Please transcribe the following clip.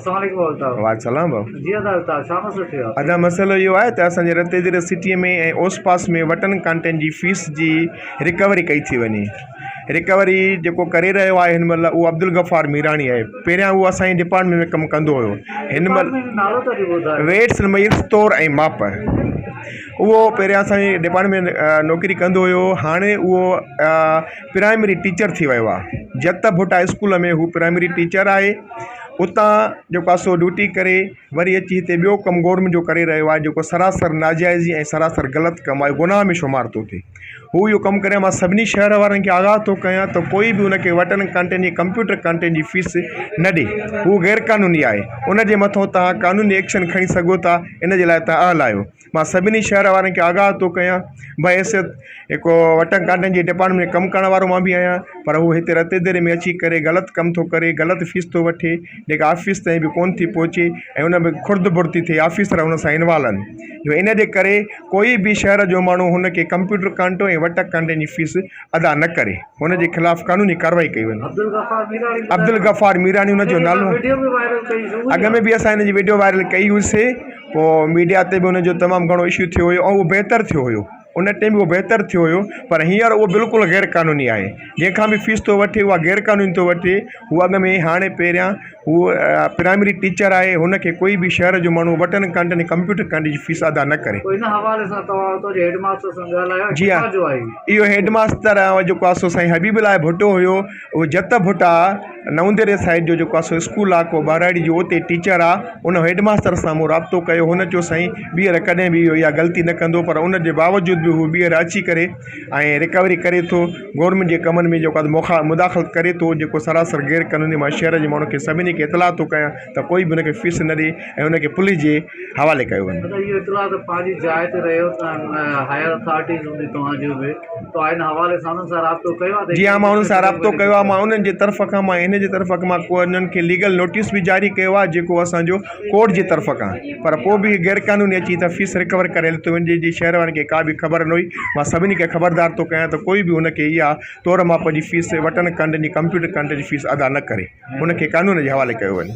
वालेकुम अदा मसइलो इहो आहे त असांजे रतेदिर सिटीअ में ऐं ओस पास में वटन कांटनि जी फीस जी रिकवरी कई थी वञे। रिकवरी जेको करे रहियो आहे हिन महिल उहो अब्दुल गफ़ार मीराणी आहे। पहिरियां उहो असांजे डिपार्टमेंट में कमु कंदो हुयो। हिन महिल वेट्स मयर्स तौर ऐं माप उहो पहिरियां असांजे डिपार्टमेंट में नौकिरी कंदो हुयो। हाणे उहो प्राइमरी टीचर थी वियो आहे। जत भुटा स्कूल में हू प्राइमरी टीचर आहे। उतां जेको आहे सो ड्यूटी करे वरी अची हिते ॿियो कमु गवर्नमेंट जो करे रहियो आहे, जेको सरासर नाजाइज़ी ऐं सरासर ग़लति कमु आहे, गुनाह में शुमार थो थिए। हू इहो कमु करे मां सभिनी शहर वारनि खे आगाह थो कयां त कोई बि उनखे वटन कांटनि जी कंप्यूटर कांटनि जी फीस न ॾे। हू गैर क़ानूनी आहे। उनजे मथां तव्हां कानूनी एक्शन खणी सघो था। इन जे लाइ तव्हां अहल आहियो। मां सभिनी शहर वारनि खे आगाह थो कयां। बहैसियत हिकु वटन कांटनि जे डिपार्टमेंट में कमु करण वारो मां बि आहियां, पर हू हिते रतेदरे में अची करे ग़लति कमु थो करे, ग़लति फीस थो वठे, जेका ऑफिस ताईं बि कोन थी पहुचे ऐं उन में खुर्द बुर्द थी थिए। ऑफिसर हुन सां इन्वॉल्व आहिनि। इन जे करे कोई बि शहर जो माण्हू हुनखे कंप्यूटर कांटो ऐं वटक कांटनि जी फीस अदा न करे, हुन जे ख़िलाफ़ु कानूनी कार्रवाई कई वञे। अब्दुल गफ़ार मीराणी हुनजो नालो। अॻ में बि असां हिन जी वीडियो वायरल कई हुईसीं। पोइ मीडिया ते बि हुनजो तमामु घणो इशू थियो हुयो ऐं उहो बहितर थियो हुयो। उन टाइम उहो बहितर थियो हुयो, पर हींअर उहो बिल्कुलु गैर क़ानूनी आहे। जंहिंखां बि फीस थो वठे उहा गैर क़ानूनी थो वठे। हू अॻ में हाणे पहिरियां हू प्राइमरी टीचर आहे। हुनखे कोई बि शहर जो माण्हू वटन कांटनि कंप्यूटर कांटनि जी फीस अदा न करे। जी हा, इहो हेडमास्टर जेको आहे सो साईं हबीबुल्लाह भुट्टो हुयो। उहो जत भुटा नवंदेरे साइड जो जेको आहे सो स्कूल आहे, को बाराड़ी जो, उते टीचर आहे। उन हेडमास्टर सां मूं राब्तो कयो। हुन चयो साईं ॿीहर कॾहिं बि इहो इहा ग़लती न कंदो, पर उन जे बावजूदि बि हू ॿीहर अची करे ऐं रिकवरी करे थो। गवर्नमेंट जे कमनि में जेको आहे मुदाख़लत करे थो, जेको सरासर गैर क़ानूनी। मां शहर जे माण्हू खे सभिनी खे इतलाह थो कयां त कोई बि हुनखे फीस न ॾे ऐं हुनखे पुलिस जे हवाले कयो वञे। जी हा, मां हुननि सां राब्तो कयो आहे। मां उन्हनि जे तरफ़ खां, मां इन जे तरफ़ खां, मां को उन्हनि खे लीगल नोटिस बि जारी कयो आहे, जेको असांजो कोर्ट जे तरफ़ खां। पर पोइ बि गैर क़ानूनी अची त फीस रिकवर करे हली थो वञे। जी शहर वारनि खे का बि ख़बर न हुई। मां सभिनी खे ख़बरदार थो कयां त कोई बि हुनखे इहा तौर माप जी फीस, वटन कांटनि जी कंप्यूटर कांटनि जी फीस अदा न करे, हुनखे कानून जे हवाले कयो वञे।